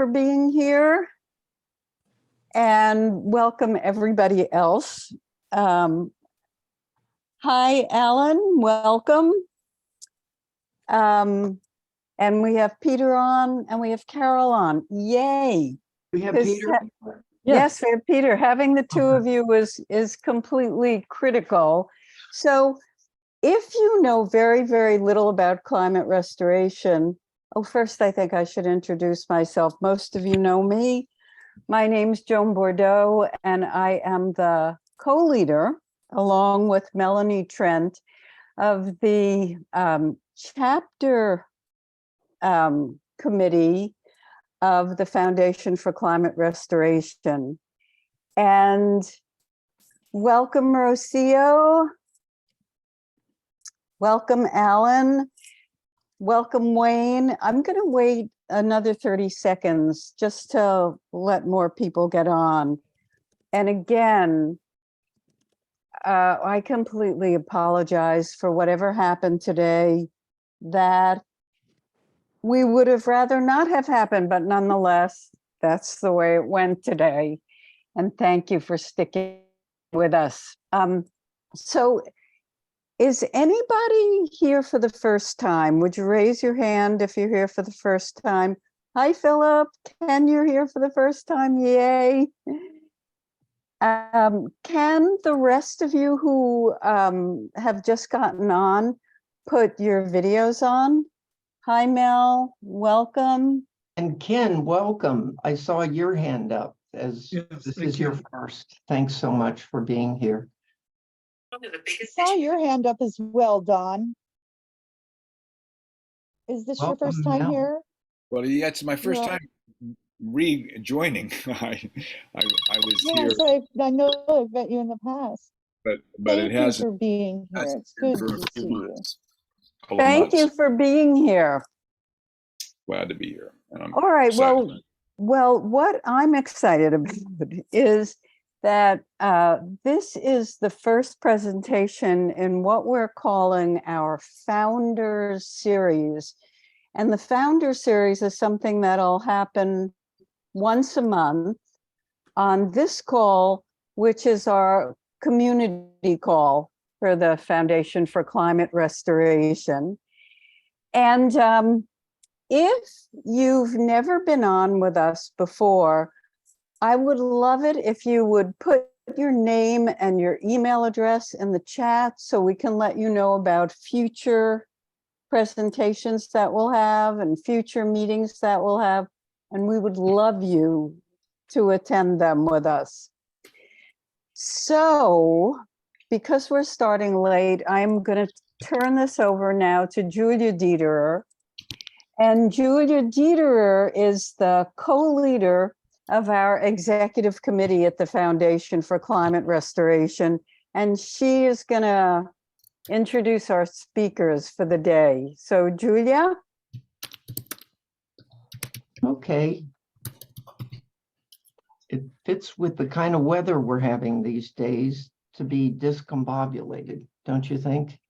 for being here. And welcome everybody else. Hi, Alan, welcome. And we have Peter on and we have Carol on. Yay. We have Peter? Yes, we have Peter. Having the two of you is completely critical. So if you know very, very little about climate restoration, first I think I should introduce myself. Most of you know me. My name's Joan Bordeaux, and I am the co-leader, along with Melanie Trent, of the chapter committee of the Foundation for Climate Restoration. And welcome, Rocio. Welcome, Alan. Welcome, Wayne. I'm going to wait another 30 seconds just to let more people get on. And again, I completely apologize for whatever happened today that we would have rather not have happened, but nonetheless, that's the way it went today. And thank you for sticking with us. So is anybody here for the first time? Would you raise your hand if you're here for the first time? Hi, Philip. Ken, you're here for the first time. Yay. Can the rest of you who have just gotten on put your videos on? Hi, Mel. Welcome. And Ken, welcome. I saw your hand up as Yes, this is your first. Thanks so much for being here. I saw your hand up as well, Don. Is this your first Welcome, time Mel. here? Well, yeah, it's my first Yeah. time rejoining. I was here, Yes, I know I've met you in the past. but Thank it has you for being here. It's good for a to few see you. months. Couple of Thank you months. for being here. Glad to be here. And I'm All right. excited. Well, what I'm excited about is that this is the first presentation in what we're calling our Founders Series. And the Founders Series is something that'll happen once a month on this call, which is our community call for the Foundation for Climate Restoration. And if you've never been on with us before, I would love it if you would put your name and your email address in the chat so we can let you know about future presentations that we'll have and future meetings that we'll have. And we would love you to attend them with us. So, because we're starting late, I'm going to turn this over now to Julia Dieterer. And Julia Dieterer is the co-leader of our executive committee at the Foundation for Climate Restoration. And she is going to introduce our speakers for the day. So, Julia? Okay. It fits with the kind of weather we're having these days to be discombobulated, don't you think?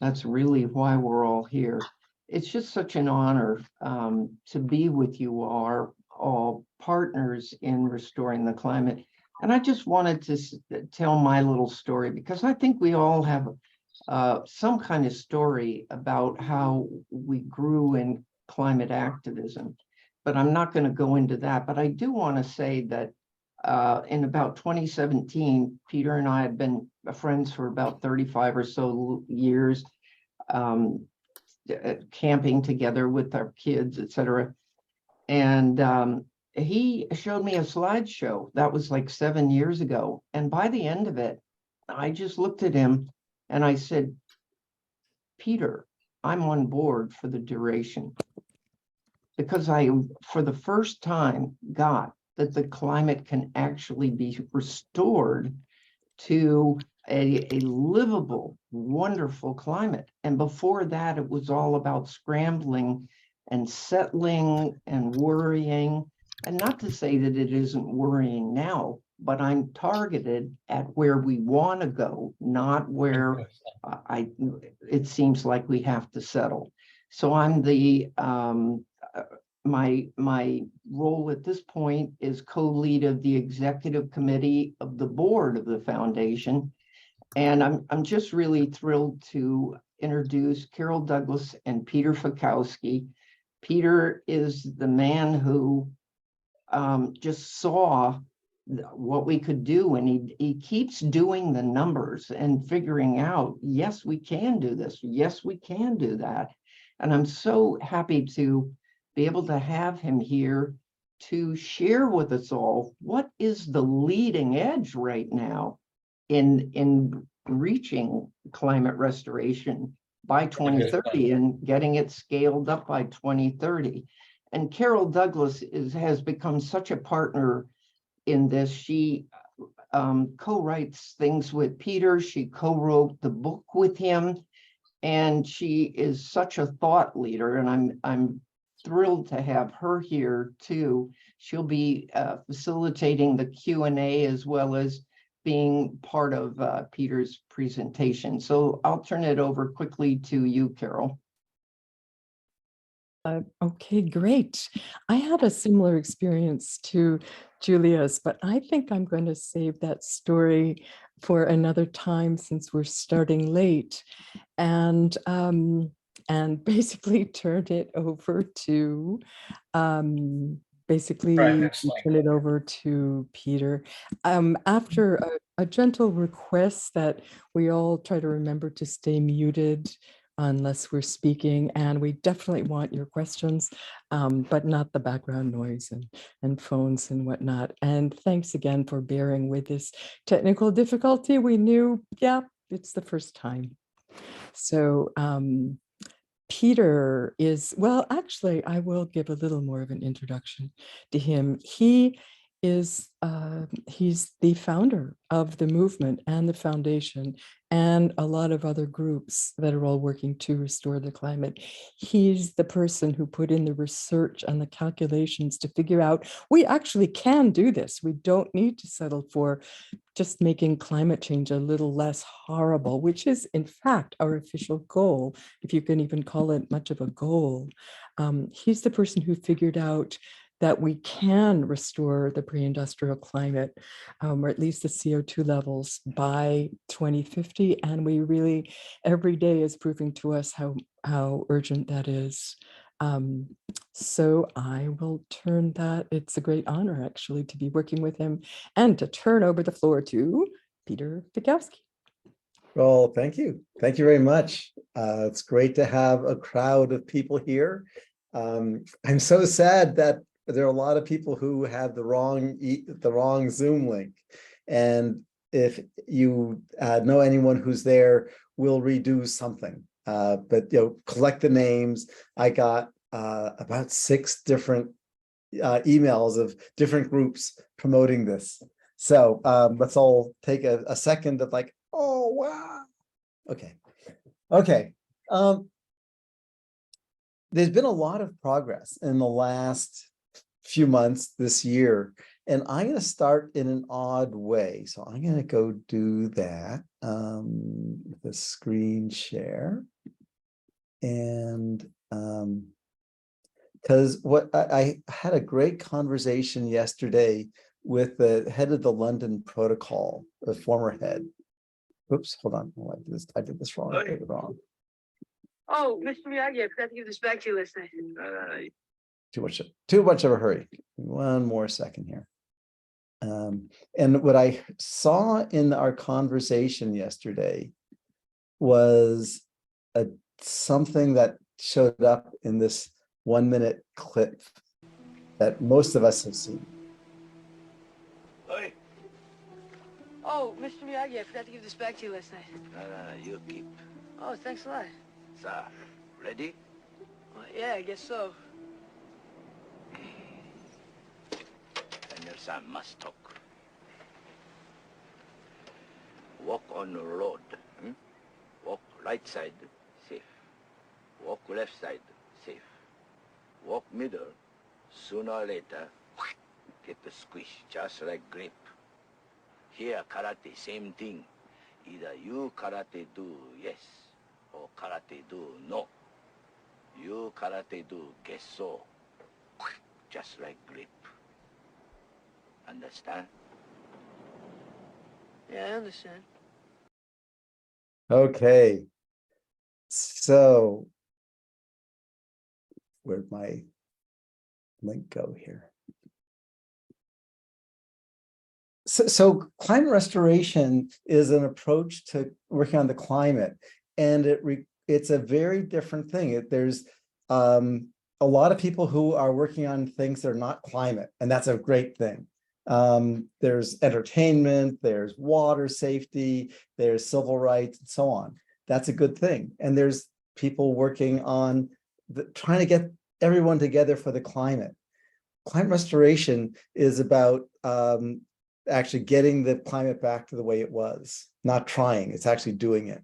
That's really why we're all here. It's just such an honor to be with you all partners in restoring the climate. And I just wanted to tell my little story because I think we all have some kind of story about how we grew in climate activism. But I'm not going to go into that. But I do want to say that in about 2017, Peter and I had been friends for about 35 or so years. Camping together with our kids, etc. And he showed me a slideshow that was like 7 years ago. And by the end of it, I just looked at him and I said, Peter, I'm on board for the duration. Because I, for the first time, got that the climate can actually be restored to a livable, wonderful climate. And before that, it was all about scrambling and settling and worrying. And not to say that it isn't worrying now, but I'm targeted at where we want to go, not where it seems like we have to settle. So I'm the my role at this point is co-lead of the executive committee of the board of the foundation. And I'm just really thrilled to introduce Carol Douglas and Peter Fiekowksy. Peter is the man who just saw what we could do, and he keeps doing the numbers and figuring out, yes, we can do this, yes, we can do that. And I'm so happy to be able to have him here to share with us all what is the leading edge right now in reaching climate restoration by 2030 and getting it scaled up by 2030. And Carol Douglas has become such a partner in this. She co-writes things with Peter. She co-wrote the book with him, and she is such a thought leader. And I'm thrilled to have her here too. She'll be facilitating the Q&A as well as being part of Peter's presentation. So I'll turn it over quickly to you, Carol. Okay, great. I had a similar experience to Julia's, but I think I'm going to save that story for another time since we're starting late, and basically turn it over to Peter. After a gentle request that we all try to remember to stay muted unless we're speaking, and we definitely want your questions, but not the background noise and phones and whatnot. And thanks again for bearing with this technical difficulty. We knew, yeah, it's the first time. So Peter is, well, actually, I will give a little more of an introduction to him. He is, he's the founder of the movement and the foundation and a lot of other groups that are all working to restore the climate. He's the person who put in the research and the calculations to figure out we actually can do this. We don't need to settle for just making climate change a little less horrible, which is in fact our official goal, if you can even call it much of a goal. He's the person who figured out that we can restore the pre-industrial climate, or at least the CO2 levels by 2050. And we really, every day is proving to us how urgent that is. So I will turn that, it's a great honor actually to be working with him and to turn over the floor to Peter Fiekowksy. Well, thank you. Thank you very much. It's great to have a crowd of people here. I'm so sad that there are a lot of people who have the wrong Zoom link. And if you know anyone who's there, we'll redo something. But collect the names. I got about 6 different emails of different groups promoting this. So let's all take a second of like, oh, wow. Okay. There's been a lot of progress in the last few months this year, and I'm going to start in an odd way. So I'm going to go do that with the screen share. And because I had a great conversation yesterday with the head of the London Protocol, the former head. Oops, hold on. Oh, I did this wrong. I did it wrong. Oh, Mr. Miyagi, I forgot to give this back to you last night. Too much of a hurry. One more second here. And what I saw in our conversation yesterday was something that showed up in this 1-minute clip that most of us have seen. Oh, Mr. Miyagi, I forgot to give this back to you last night. You keep. Oh, thanks a lot. Sir, ready? Well, yeah, I guess so. And your son must talk. Walk on the road. Walk right side, safe. Walk left side, safe. Walk middle. Sooner or later, get the squish, just like grape. Here, karate, same thing. Either you karate do yes, or karate do no. You karate do guess so. just like grape. Understand? Yeah, I understand. Okay. So where'd my link go here? So climate restoration is an approach to working on the climate, and it's a very different thing. There's a lot of people who are working on things that are not climate, and that's a great thing. There's entertainment, there's water safety, there's civil rights, and so on. That's a good thing. And there's people working on trying to get everyone together for the climate. Climate restoration is about actually getting the climate back to the way it was, not trying, it's actually doing it.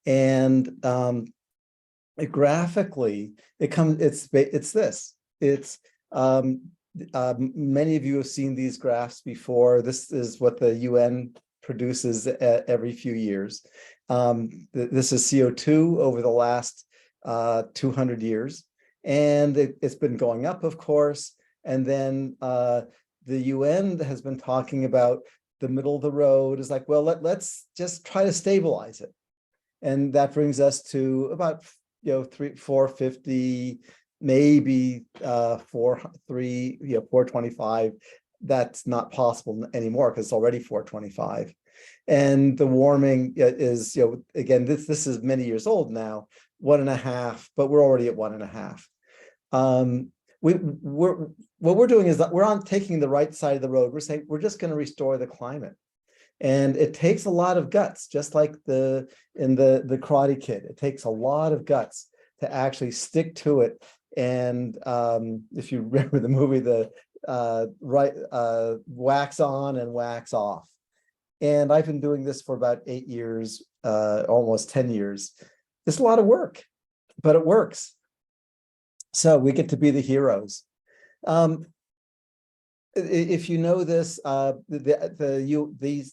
And graphically, it's this. It's many of you have seen these graphs before. This is what the UN produces every few years. This is CO2 over the last 200 years. And it's been going up, of course. And then the UN has been talking about the middle of the road is like, well, let's just try to stabilize it. And that brings us to about 450, maybe 425. That's not possible anymore because it's already 425. And the warming is, again, this is many years old now, 1.5, but we're already at 1.5. What we're doing is that we're on taking the right side of the road. We're saying we're just going to restore the climate. And it takes a lot of guts, just like in the Karate Kid. It takes a lot of guts to actually stick to it. And if you remember the movie, wax on and wax off. And I've been doing this for about 8 years, almost 10 years. It's a lot of work, but it works. So we get to be the heroes. If you know this,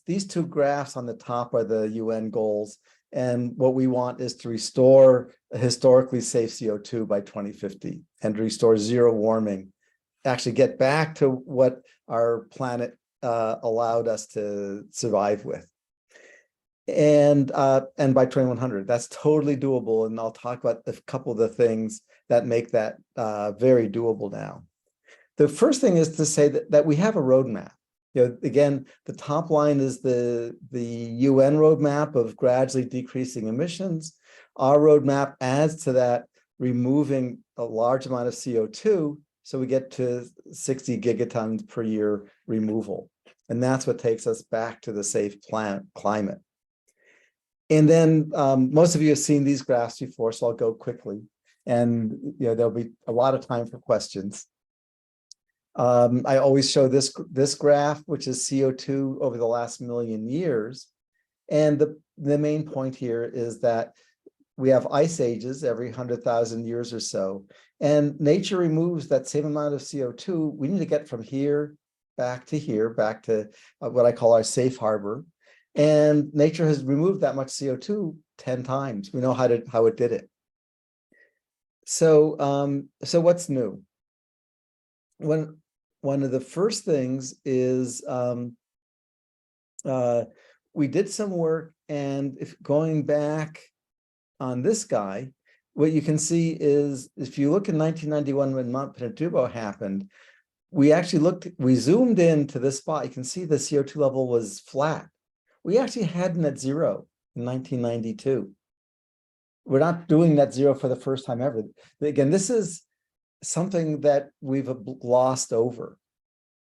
these two graphs on the top are the UN goals. And what we want is to restore a historically safe CO2 by 2050 and restore zero warming, actually get back to what our planet allowed us to survive with. And by 2100, that's totally doable. And I'll talk about a couple of the things that make that very doable now. The first thing is to say that we have a roadmap. Again, the top line is the UN roadmap of gradually decreasing emissions. Our roadmap adds to that, removing a large amount of CO2, so we get to 60 gigatons per year removal. And that's what takes us back to the safe climate. And then most of you have seen these graphs before, so I'll go quickly. And there'll be a lot of time for questions. I always show this graph, which is CO2 over the last million years. And the main point here is that we have ice ages every 100,000 years or so. And nature removes that same amount of CO2. We need to get from here, back to what I call our safe harbor. And nature has removed that much CO2 10 times. We know how it did it. So what's new? One of the first things is we did some work, and if going back on this guy, what you can see is if you look in 1991 when Mount Pinatubo happened, we zoomed in to this spot. You can see the CO2 level was flat. We actually had net zero in 1992. We're not doing net zero for the first time ever. Again, this is something that we've glossed over.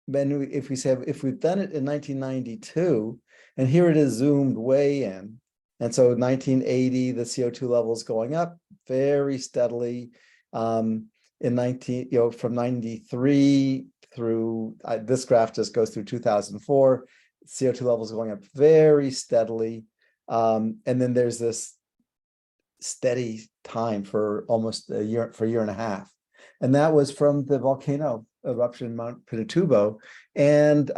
Then if we've done it in 1992, and here it is zoomed way in, and so 1980, the CO2 level is going up very steadily. From 93 through this graph just goes through 2004. CO2 levels going up very steadily, and then there's this steady time for almost a year and a half. And that was from the volcano eruption in Mount Pinatubo. And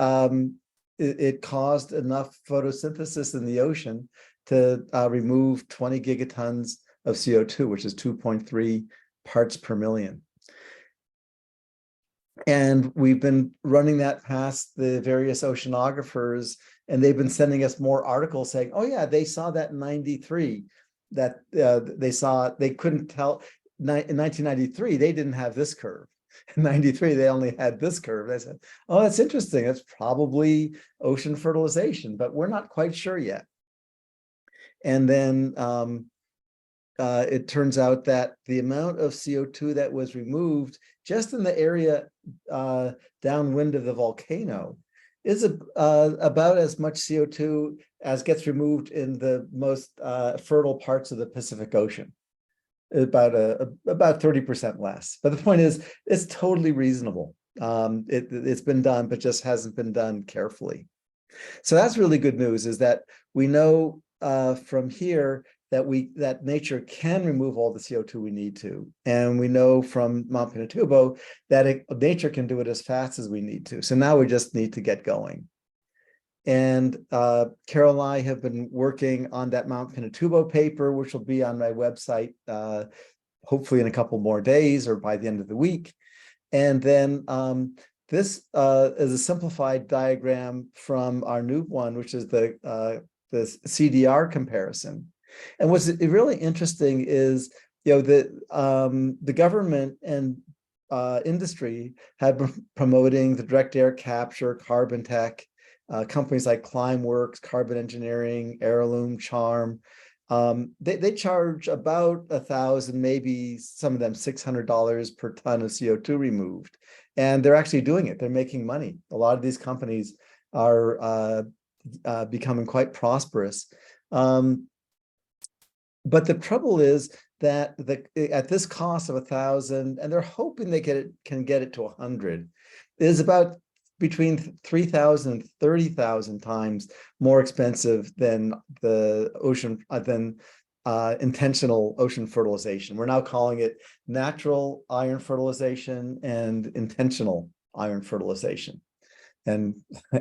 it caused enough photosynthesis in the ocean to remove 20 gigatons of CO2, which is 2.3 parts per million. And we've been running that past the various oceanographers, and they've been sending us more articles saying, oh yeah, they saw that in 93, that they couldn't tell in 1993, they didn't have this curve. In 93, they only had this curve. They said, oh, that's interesting. That's probably ocean fertilization, but we're not quite sure yet. And then it turns out that the amount of CO2 that was removed just in the area downwind of the volcano is about as much CO2 as gets removed in the most fertile parts of the Pacific Ocean. About 30% less. But the point is, it's totally reasonable. It's been done, but just hasn't been done carefully. So that's really good news, is that we know from here that nature can remove all the CO2 we need to. And we know from Mount Pinatubo that nature can do it as fast as we need to. So now we just need to get going. And Carol and I have been working on that Mount Pinatubo paper, which will be on my website, hopefully in a couple more days or by the end of the week. And then this is a simplified diagram from our new one, which is the CDR comparison. And what's really interesting is, the government and industry have been promoting the direct air capture, carbon tech, companies like Climeworks, Carbon Engineering, Heirloom, Charm. They charge about $1,000, maybe some of them $600 per ton of CO2 removed. And they're actually doing it. They're making money. A lot of these companies are becoming quite prosperous. But the trouble is that at this cost of 1,000, and they're hoping they can get it to 100, is about between 3,000 and 30,000 times more expensive than the ocean intentional ocean fertilization. We're now calling it natural iron fertilization and intentional iron fertilization. And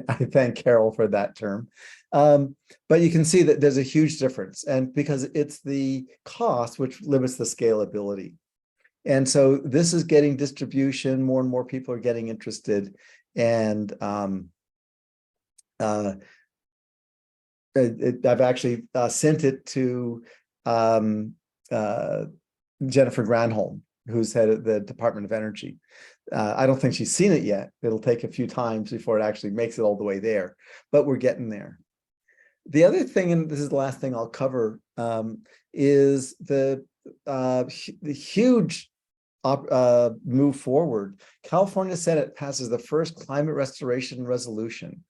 I thank Carol for that term. But you can see that there's a huge difference, and because it's the cost which limits the scalability. And so this is getting distribution, more and more people are getting interested. And I've actually sent it to Jennifer Granholm, who's head of the Department of Energy. I don't think she's seen it yet. It'll take a few times before it actually makes it all the way there, but we're getting there. The other thing, and this is the last thing I'll cover, is the huge move forward. California Senate passes the first climate restoration resolution,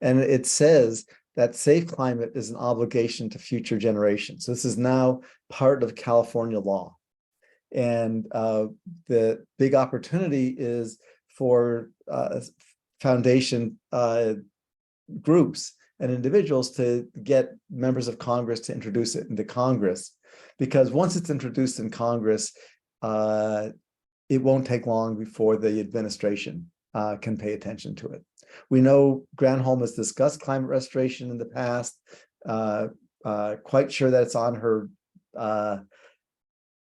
and it says that safe climate is an obligation to future generations. So this is now part of California law. And the big opportunity is for foundation groups and individuals to get members of Congress to introduce it into Congress, because once it's introduced in Congress, it won't take long before the administration can pay attention to it. We know Granholm has discussed climate restoration in the past, quite sure that it's on her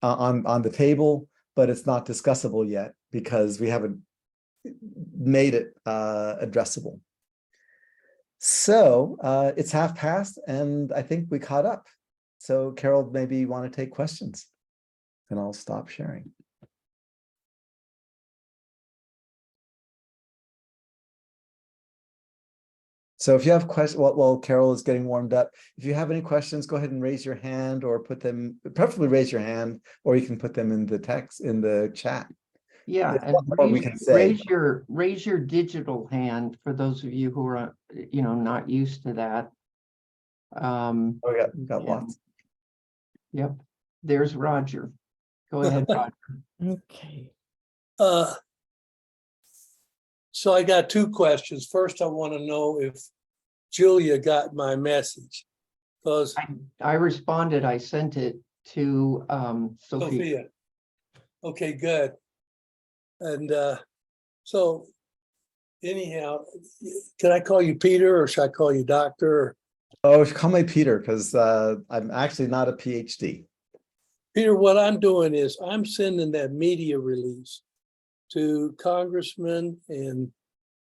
on the table, but it's not discussable yet because we haven't made it addressable. So it's half past, and I think we caught up. So Carol, maybe you want to take questions, and I'll stop sharing. So if you have questions, while Carol is getting warmed up, if you have any questions, go ahead and raise your hand, or put them, preferably raise your hand, or you can put them in the text in the chat. Yeah, There's and a lot more we can say. raise your digital hand for those of you who are not used to that. Oh, we got lots. Yep, there's Roger. Go ahead, Roger. Okay. So I got two questions. First, I want to know if Julia got my message, because I responded. I sent it to Sophia. Okay, good. And so anyhow, can I call you Peter, or should I call you Doctor? Oh, call me Peter, because I'm actually not a PhD. Peter, what I'm doing is I'm sending that media release to congressmen and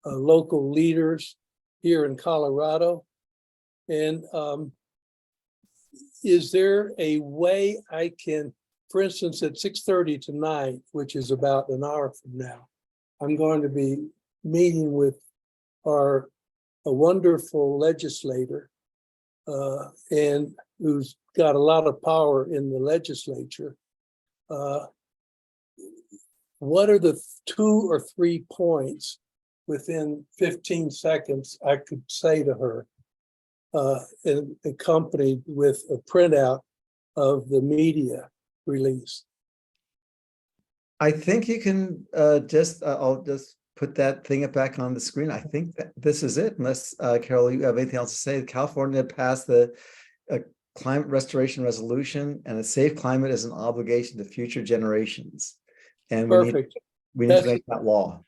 local leaders here in Colorado. And is there a way I can, for instance, at 6:30 tonight, which is about an hour from now, I'm going to be meeting with a wonderful legislator and who's got a lot of power in the legislature. What are the 2 or 3 points within 15 seconds I could say to her, and accompanied with a printout of the media release? I think you can I'll just put that thing back on the screen. I think that this is it, unless Carol, you have anything else to say. California passed the climate restoration resolution, and a safe climate is an obligation to future generations. And Perfect. we need to make that law.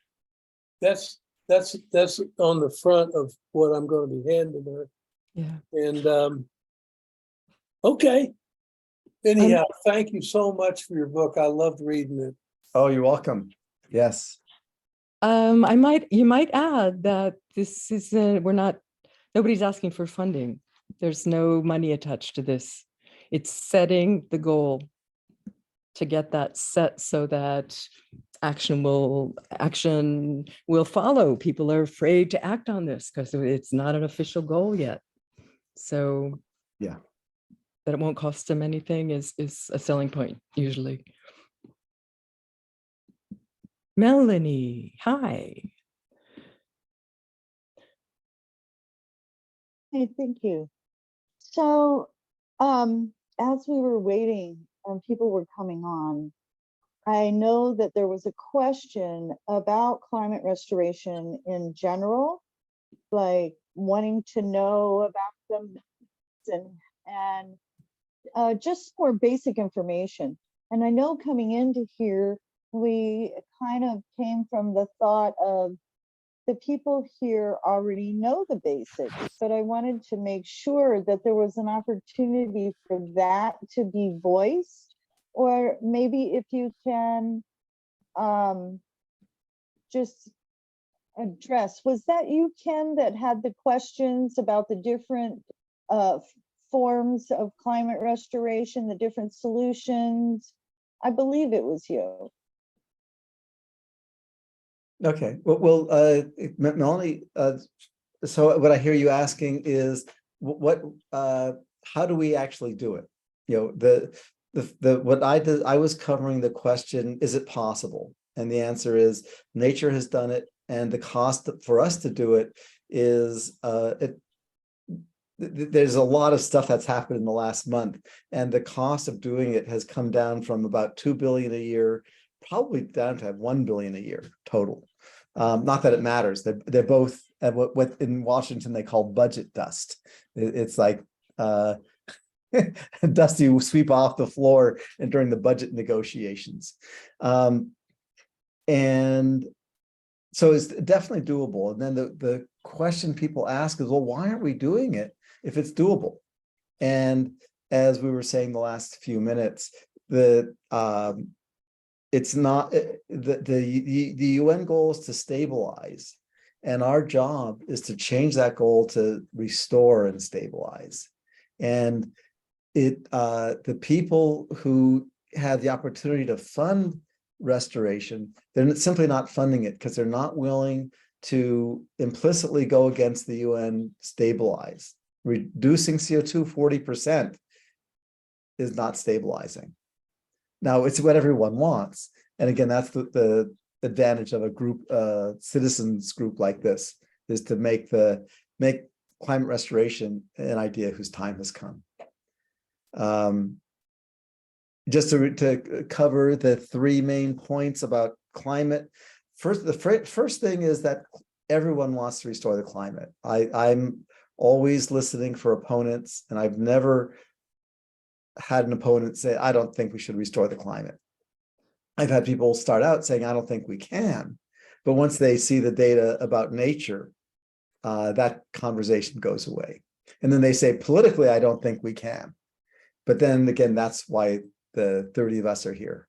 That's on the front of what I'm going to be handing her. Yeah. And okay. Anyhow, thank you so much for your book. I loved reading it. Oh, you're welcome. Yes. You might add that this is nobody's asking for funding. There's no money attached to this. It's setting the goal to get that set so that action will follow. People are afraid to act on this because it's not an official goal yet. So yeah, that it won't cost them anything is a selling point usually. Melanie, hi. Hey, thank you. So, as we were waiting and people were coming on, I know that there was a question about climate restoration in general, like wanting to know about them and just more basic information. And I know coming into here, we kind of came from the thought of the people here already know the basics, but I wanted to make sure that there was an opportunity for that to be voiced, or maybe if you can just address, was that you, Ken, that had the questions about the different forms of climate restoration, the different solutions? I believe it was you. Okay. Well, Melanie, so what I hear you asking is how do we actually do it? You know, what I did, I was covering the question, is it possible? And the answer is nature has done it, and the cost for us to do it is there's a lot of stuff that's happened in the last month, and the cost of doing it has come down from about 2 billion a year, probably down to 1 billion a year total. Not that it matters. They're both what in Washington they call budget dust. It's like dust you sweep off the floor and during the budget negotiations. And so it's definitely doable. And then the question people ask is, well, why aren't we doing it if it's doable? And as we were saying the last few minutes, it's not the UN goal is to stabilize, and our job is to change that goal to restore and stabilize. And the people who have the opportunity to fund restoration, they're simply not funding it because they're not willing to implicitly go against the UN stabilize. Reducing CO2 40% is not stabilizing. Now, it's what everyone wants. And again, that's the advantage of a group, citizens group like this, is to make climate restoration an idea whose time has come. Just to cover the 3 main points about climate. First, the first thing is that everyone wants to restore the climate. I'm always listening for opponents, and I've never had an opponent say, I don't think we should restore the climate. I've had people start out saying, I don't think we can. But once they see the data about nature, that conversation goes away. And then they say, politically, I don't think we can. But then again, that's why the 30 of us are here.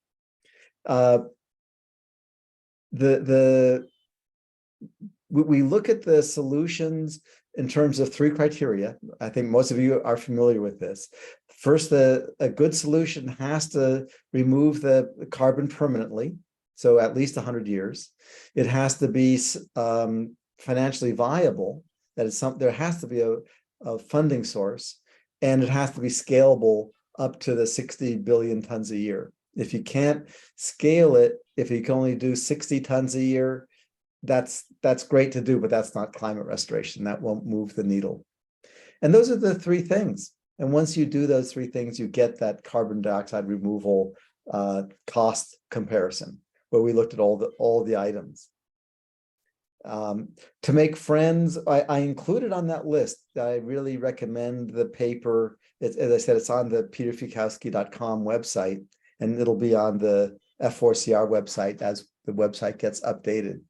we look at the solutions in terms of 3 criteria. I think most of you are familiar with this. First, a good solution has to remove the carbon permanently, so at least 100 years. It has to be financially viable. That is there has to be a funding source, and it has to be scalable up to the 60 billion tons a year. If you can't scale it, if you can only do 60 tons a year, that's great to do, but that's not climate restoration. That won't move the needle. And those are the 3 things. And once you do those 3 things, you get that carbon dioxide removal cost comparison, where we looked at all the items. To make friends, I included on that list. I really recommend the paper. As I said, it's on the peterfiekowsky.com website, and it'll be on the F4CR website as the website gets updated.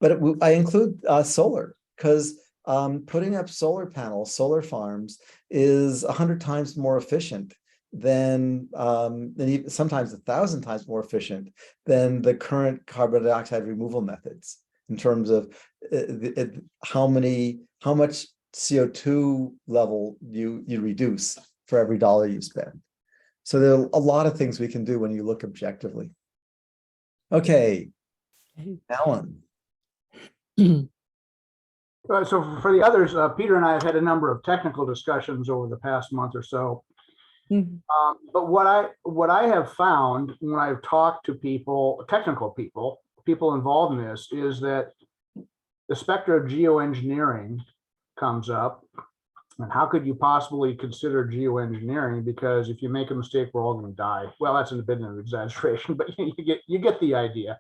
But I include solar, because putting up solar panels, solar farms, is 100 times more efficient than, and even sometimes 1,000 times more efficient than the current carbon dioxide removal methods in terms of how much CO2 level you reduce for every dollar you spend. So there are a lot of things we can do when you look objectively. Okay, Alan. So for the others, Peter and I have had a number of technical discussions over the past month or so. But what I have found when I've talked to people, technical people involved in this, is that the specter of geoengineering comes up. And how could you possibly consider geoengineering? Because if you make a mistake, we're all going to die. Well, that's a bit of an exaggeration, but you get the idea.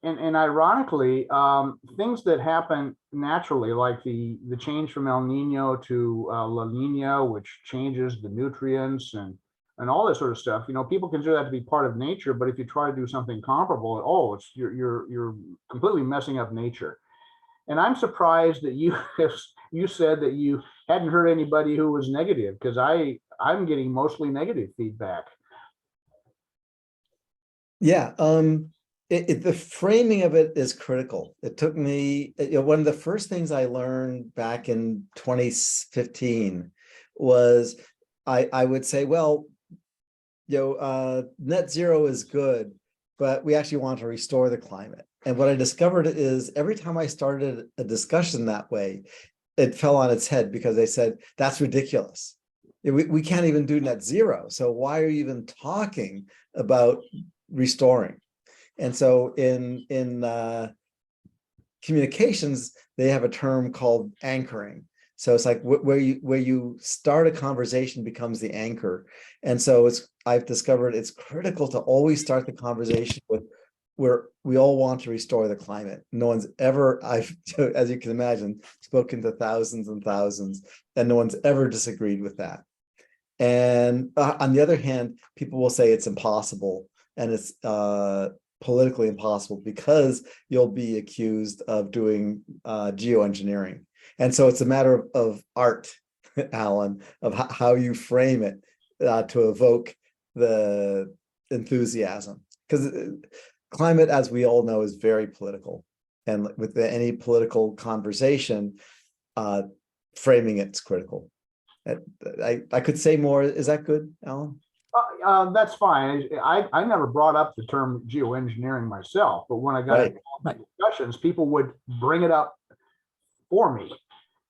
And ironically, things that happen naturally, like the change from El Nino to La Nina, which changes the nutrients and all this sort of stuff, people consider that to be part of nature. But if you try to do something comparable, you're completely messing up nature. And I'm surprised that you said that you hadn't heard anybody who was negative, because I'm getting mostly negative feedback. Yeah. The framing of it is critical. It took me, one of the first things I learned back in 2015 was I would say, well, net zero is good, but we actually want to restore the climate. And what I discovered is every time I started a discussion that way, it fell on its head, because they said, that's ridiculous. We can't even do net zero. So why are you even talking about restoring? And so in communications, they have a term called anchoring. So it's like where you start a conversation becomes the anchor. And so I've discovered it's critical to always start the conversation with where we all want to restore the climate. No one's ever, as you can imagine, spoken to thousands and thousands, and no one's ever disagreed with that. And on the other hand, people will say it's impossible, and it's politically impossible because you'll be accused of doing geoengineering. And so it's a matter of art, Alan, of how you frame it to evoke the enthusiasm. Because climate, as we all know, is very political. And with any political conversation, framing it's critical. I could say more. Is that good, Alan? That's fine. I never brought up the term geoengineering myself, but when I got into discussions, people would bring it up for me,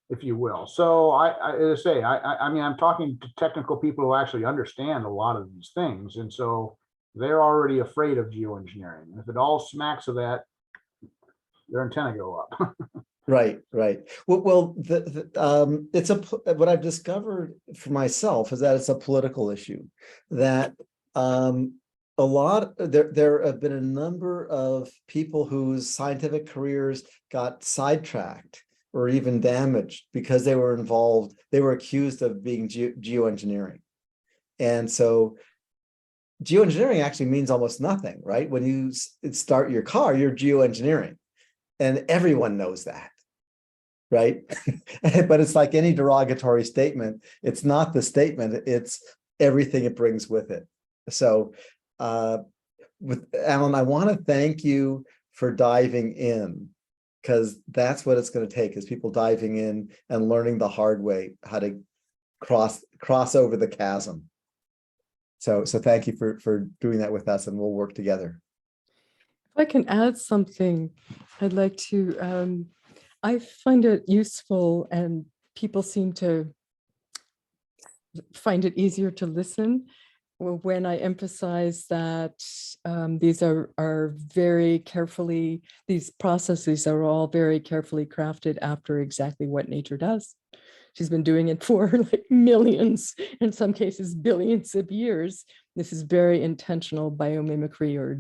if you will. So as I say, I mean, I'm talking to technical people who actually understand a lot of these things, and so they're already afraid of geoengineering. And if it all smacks of that, their antenna go up. Right. Well, it's what I've discovered for myself is that it's a political issue. That there have been a number of people whose scientific careers got sidetracked or even damaged because they were involved. They were accused of being geoengineering, and so geoengineering actually means almost nothing, right? When you start your car, you're geoengineering, and everyone knows that. Right. But it's like any derogatory statement. It's not the statement, it's everything it brings with it. So with Alan, I want to thank you for diving in, because that's what it's going to take, is people diving in and learning the hard way how to cross over the chasm. So thank you for doing that with us, and we'll work together. If I can add something, I'd like to, I find it useful, and people seem to find it easier to listen when I emphasize that these are very carefully, these processes are all very carefully crafted after exactly what nature does. She's been doing it for like millions, in some cases billions of years. This is very intentional biomimicry or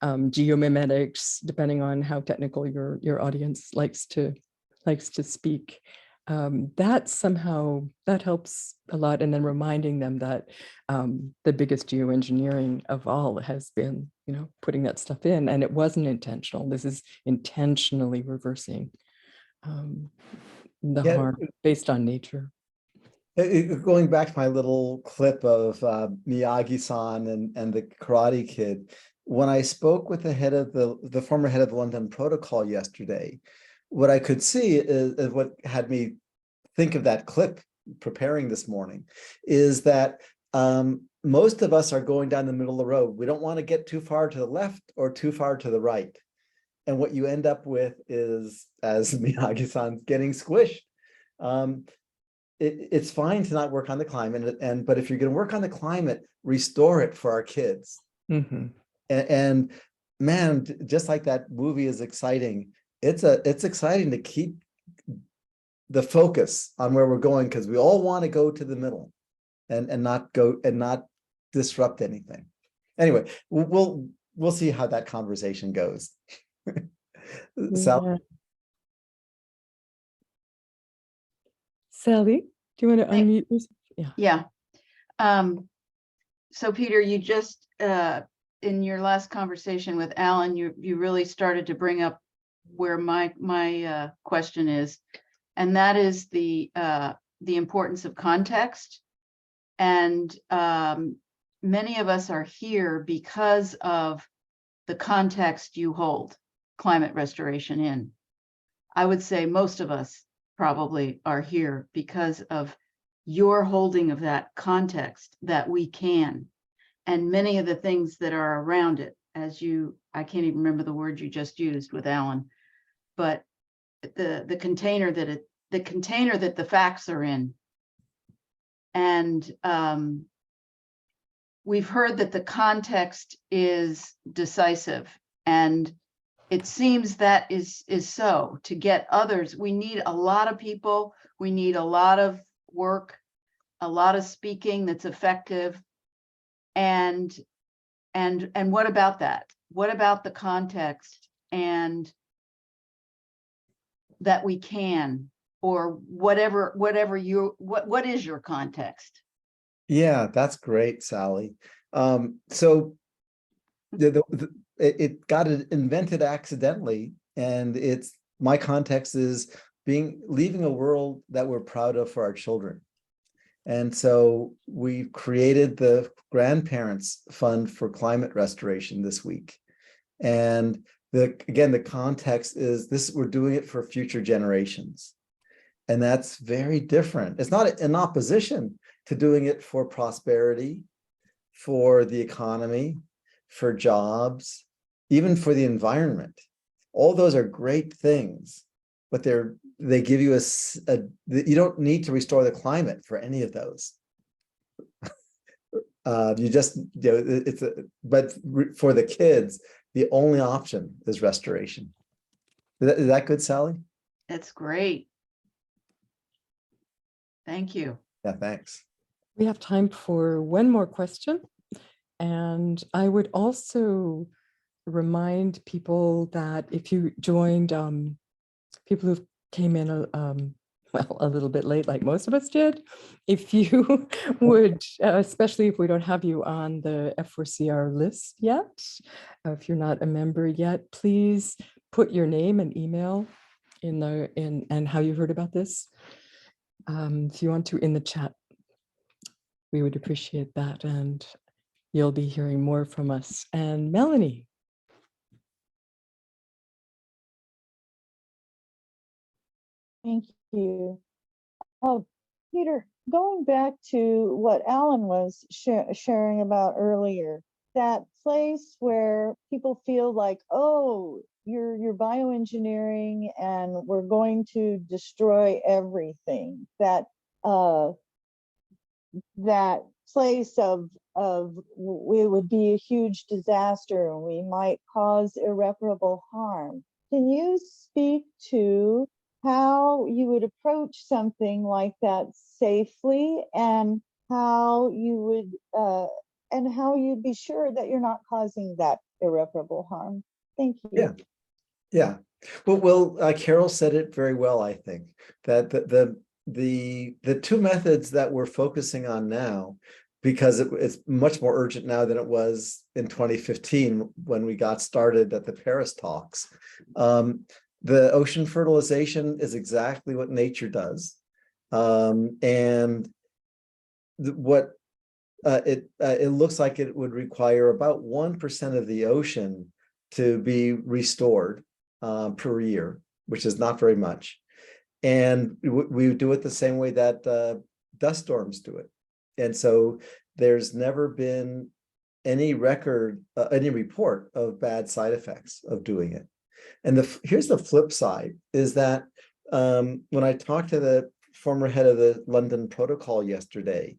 geomimetics, depending on how technical your audience likes to speak. That somehow, that helps a lot. And then reminding them that the biggest geoengineering of all has been, putting that stuff in, and it wasn't intentional. This is intentionally reversing the harm based on nature. Going back to my little clip of Miyagi-san and the Karate Kid, when I spoke with the head of the former head of the London Protocol yesterday, what I could see is what had me think of that clip preparing this morning, is that most of us are going down the middle of the road. We don't want to get too far to the left or too far to the right. And what you end up with is, as Miyagi-san, getting squished. It's fine to not work on the climate, but if you're going to work on the climate, restore it for our kids. Mm-hmm. And man, just like that movie is exciting, it's exciting to keep the focus on where we're going, because we all want to go to the middle and not disrupt anything. Anyway, we'll see how that conversation goes. Yeah. Sally, do you want to unmute yourself? Yeah. So Peter, you just in your last conversation with Alan, you really started to bring up where my question is, and that is the importance of context. And many of us are here because of the context you hold climate restoration in. I would say most of us probably are here because of your holding of that context, that we can, and many of the things that are around it, I can't even remember the word you just used with Alan, but the container that the facts are in. And we've heard that the context is decisive, and it seems that is so. To get others, we need a lot of people, we need a lot of work, a lot of speaking that's effective. And what about that? What about the context, and that we can, or whatever what is your context? Yeah, that's great, Sally. So it got invented accidentally, and my context is leaving a world that we're proud of for our children. And so we created the Grandparents Fund for Climate Restoration this week. And again, the context is we're doing it for future generations. And that's very different. It's not in opposition to doing it for prosperity, for the economy, for jobs, even for the environment. All those are great things, but they give you you don't need to restore the climate for any of those. You just, but for the kids, the only option is restoration. Is that good, Sally? That's great. Thank you. Yeah, thanks. We have time for one more question. And I would also remind people that if you joined, people who came in a little bit late, like most of us did, if you would, especially if we don't have you on the F4CR list yet, if you're not a member yet, please put your name and email and how you heard about this. If you want to, in the chat, we would appreciate that. And you'll be hearing more from us. And Melanie. Thank you. Oh, Peter, going back to what Alan was sharing about earlier, that place where people feel like, oh, you're bioengineering and we're going to destroy everything. That that place of it would be a huge disaster and we might cause irreparable harm. Can you speak to how you would approach something like that safely, and how you would and how you'd be sure that you're not causing that irreparable harm? Thank you. Yeah. Well, Carol said it very well, I think, that the two methods that we're focusing on now, because it's much more urgent now than it was in 2015 when we got started at the Paris talks. The ocean fertilization is exactly what nature does. And what it looks like it would require about 1% of the ocean to be restored per year, which is not very much. And we do it the same way that dust storms do it. And so there's never been any record, any report of bad side effects of doing it. And here's the flip side, is that when I talked to the former head of the London Protocol yesterday,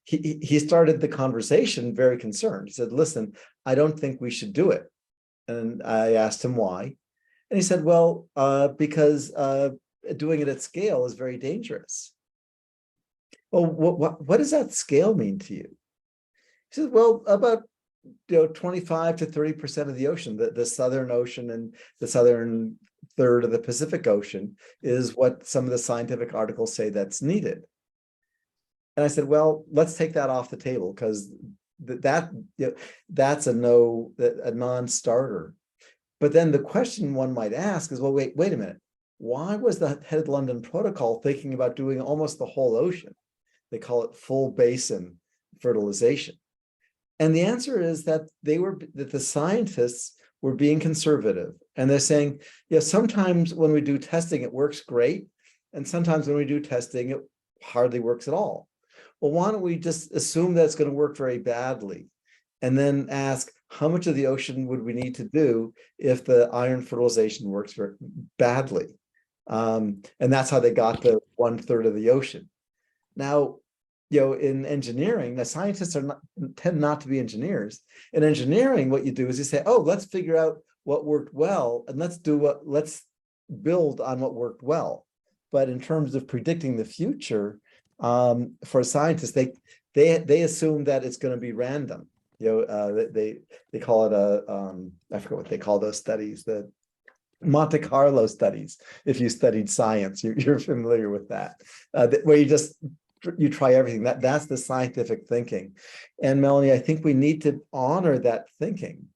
he started the conversation very concerned. He said, listen, I don't think we should do it. And I asked him why. And he said, well, because doing it at scale is very dangerous. Well, what does that scale mean to you? He said, well, about 25 to 30% of the ocean, the Southern Ocean and the southern third of the Pacific Ocean is what some of the scientific articles say that's needed. And I said, well, let's take that off the table, because that's a non-starter. But then the question one might ask is, well, wait a minute. Why was the head of the London Protocol thinking about doing almost the whole ocean? They call it full basin fertilization. And the answer is that the scientists were being conservative. And they're saying, yeah, sometimes when we do testing, it works great. And sometimes when we do testing, it hardly works at all. Well, why don't we just assume that it's going to work very badly, and then ask how much of the ocean would we need to do if the iron fertilization works very badly? And that's how they got the 1/3 of the ocean. Now, in engineering, the scientists tend not to be engineers. In engineering, what you do is you say, oh, let's figure out what worked well, and let's build on what worked well. But in terms of predicting the future, for scientists, they assume that it's going to be random. They call it I forget what they call those studies, the Monte Carlo studies. If you studied science, you're familiar with that, where you try everything. That's the scientific thinking. And Melanie, I think we need to honor that thinking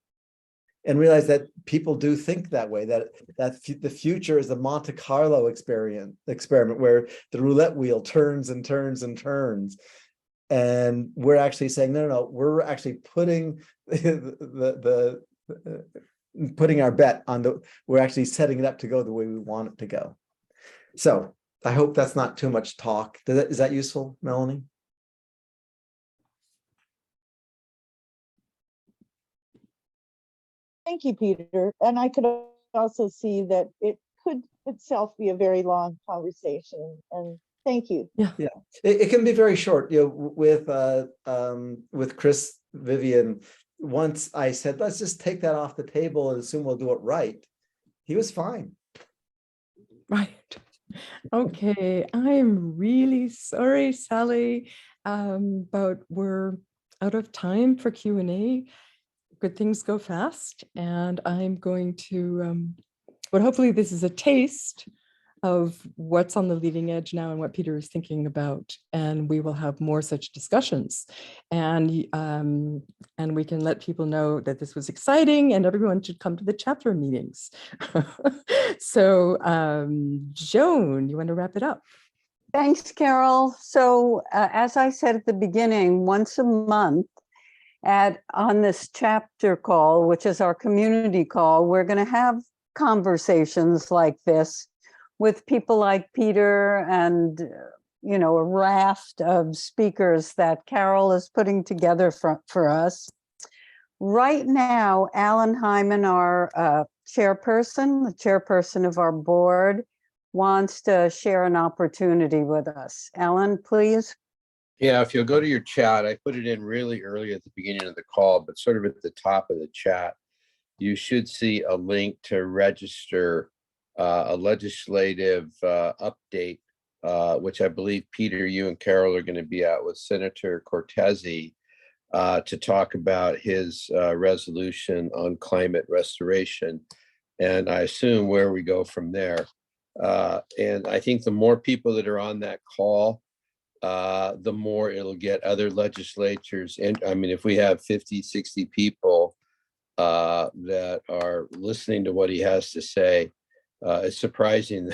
and realize that people do think that way, that the future is a Monte Carlo experiment where the roulette wheel turns and turns and turns. And we're actually saying, no, we're actually putting putting our bet on we're actually setting it up to go the way we want it to go. So I hope that's not too much talk. Is that useful, Melanie? Thank you, Peter. And I could also see that it could itself be a very long conversation. And thank you. Yeah. It can be very short. With Chris Vivian, once I said, let's just take that off the table and assume we'll do it right, he was fine. Right. Okay. I'm really sorry, Sally, but we're out of time for Q&A. Good things go fast, and I'm going to, but hopefully this is a taste of what's on the leading edge now and what Peter is thinking about, and we will have more such discussions, and we can let people know that this was exciting and everyone should come to the chapter meetings. So Joan, you want to wrap it up? Thanks, Carol. So as I said at the beginning, once a month, on this chapter call, which is our community call, we're going to have conversations like this with people like Peter and, you know, a raft of speakers that Carol is putting together for us. Right now, Alan Hyman, our chairperson, the chairperson of our board, wants to share an opportunity with us. Alan, please. Yeah, if you'll go to your chat, I put it in really early at the beginning of the call, but sort of at the top of the chat, you should see a link to register a legislative update, which I believe, Peter, you and Carol are going to be at with Senator Cortese to talk about his resolution on climate restoration. And I assume where we go from there. And I think the more people that are on that call, the more it'll get other legislatures. And I mean, if we have 50, 60 people that are listening to what he has to say, it's surprising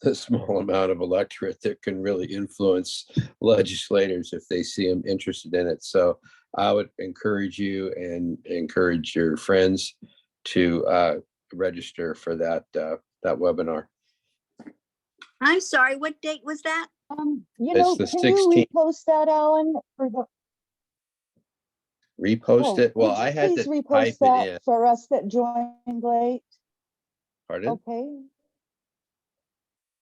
the small amount of electorate that can really influence legislators if they see them interested in it. So I would encourage you and encourage your friends to register for that webinar. I'm sorry, what date was that? You It's know, the can you 16th. repost that, Alan? For the, Repost it? Well, would you I had please to repost type it that in. for us that joined late? Pardon? Okay.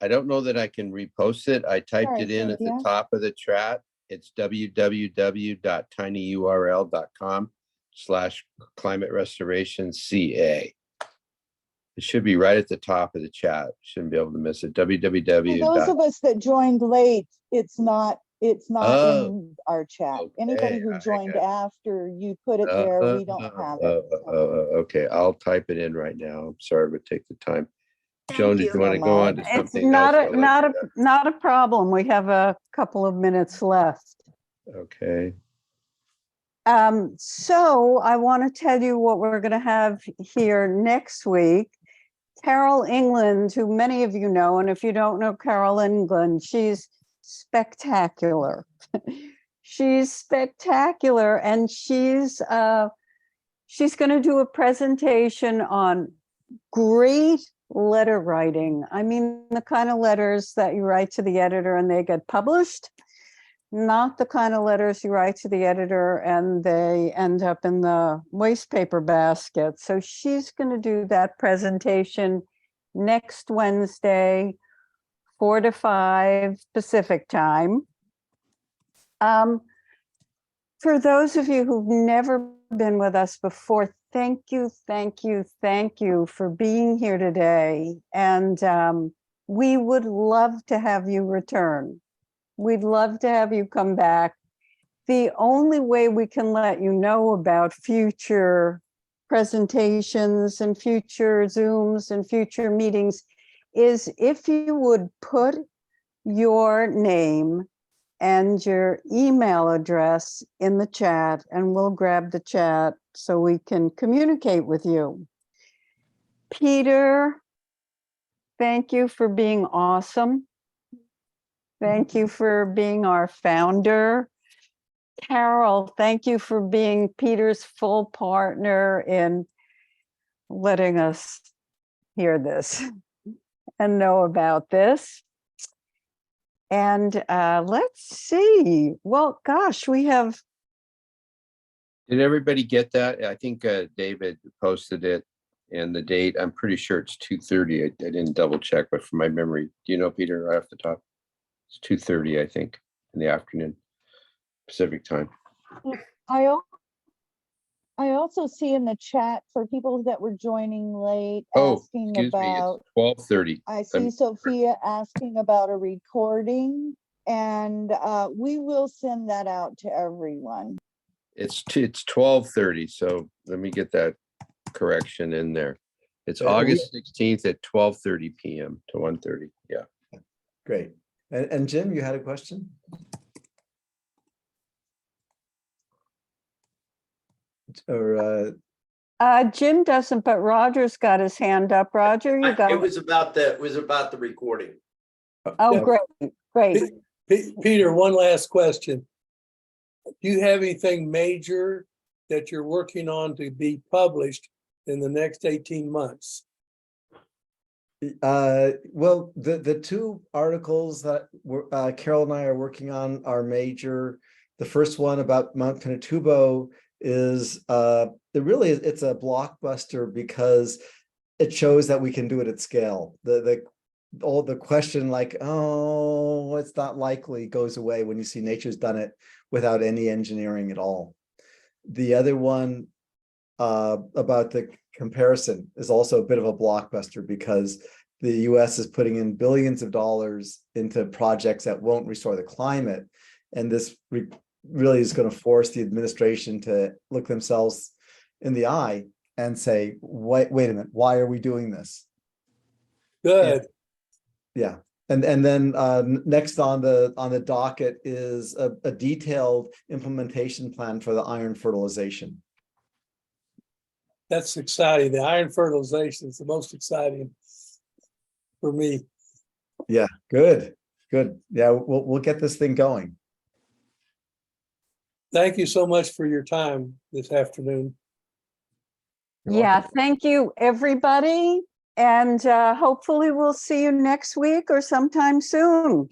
I don't know that I can repost it. I typed Sorry, it in at the Cynthia. top of the chat. It's www.tinyurl.com/climate restoration CA. It should be right at the top of the chat. Shouldn't be able to miss it. For www. those of us that joined late, it's not Oh, in our chat. okay, Anybody who I joined got after you put it there, we don't have it. okay, I'll type it in right now. I'm sorry, but take the time. Joan, Thank did you. you want to go on to It's something else? not a problem. We have a couple of minutes left. Okay. So I want to tell you what we're going to have here next week. Carol England, who many of you know, and if you don't know Carol England, she's spectacular. She's spectacular, and she's going to do a presentation on great letter writing. I mean, the kind of letters that you write to the editor and they get published, not the kind of letters you write to the editor and they end up in the waste paper basket. So she's going to do that presentation next Wednesday, 4 to 5 Pacific time. For those of you who've never been with us before, thank you for being here today. And we would love to have you return. We'd love to have you come back. The only way we can let you know about future presentations and future Zooms and future meetings is if you would put your name and your email address in the chat, and we'll grab the chat so we can communicate with you. Peter, thank you for being awesome. Thank you for being our founder. Carol, thank you for being Peter's full partner in letting us hear this and know about this. And let's see. Well, gosh, we have. Did everybody get that? I think David posted it and the date. I'm pretty sure it's 2:30. I didn't double check, but from my memory, do you know, Peter, right off the top? It's 2:30, I think, in the afternoon, Pacific time. I also see in the chat for people that were joining late asking excuse about. me, it's 12:30. I see Sophia asking about a recording, and we will send that out to everyone. It's 12:30, so let me get that correction in there. It's August 16th at 12:30 p.m. to 1:30. Yeah. Great. And Jim, you had a question? Or Jim doesn't, but Roger's got his hand up. Roger, you got it. Was about the recording. Oh, Yeah. great. Peter, one last question. Do you have anything major that you're working on to be published in the next 18 months? Well, the two articles that Carol and I are working on are major. The first one about Mount Pinatubo is it's a blockbuster because it shows that we can do it at scale. All the question like, oh, it's not likely goes away when you see nature's done it without any engineering at all. The other one about the comparison is also a bit of a blockbuster because the US is putting in billions of dollars into projects that won't restore the climate. And this really is going to force the administration to look themselves in the eye and say, wait a minute, why are we doing this? Good. Yeah. And then next on the docket is a detailed implementation plan for the iron fertilization. That's exciting. The iron fertilization is the most exciting for me. Yeah, good. Yeah, we'll get this thing going. Thank you so much for your time this afternoon. Yeah, thank you, everybody. And hopefully we'll see you next week or sometime soon.